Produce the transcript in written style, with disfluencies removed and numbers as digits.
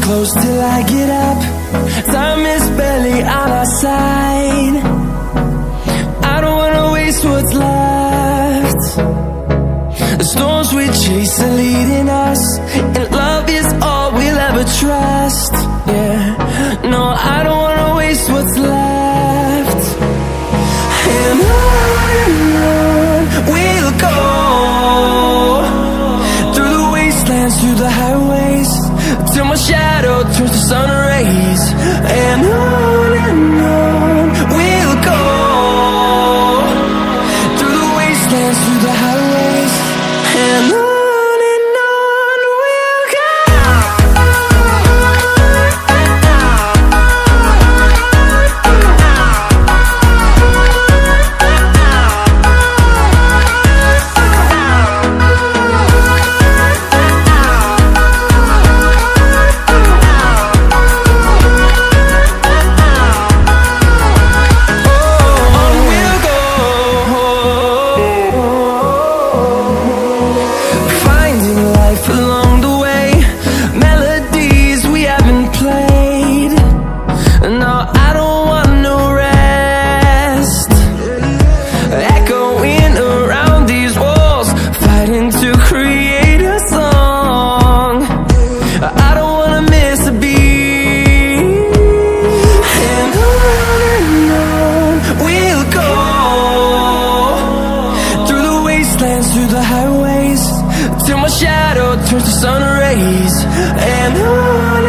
close till I get up. Time is barely on our side. I don't wanna waste what's left. The storms we chase are leading us, and love is all we'll ever trust. Yeah, no, I don't wanna waste what's left. And on we'll go, through the wastelands, through the highways, till my shadow turns to sun rays. And on we'll go, through the wastelands, through the highways, and on we'll go. Through the highways, till my shadow turns to sun rays. And on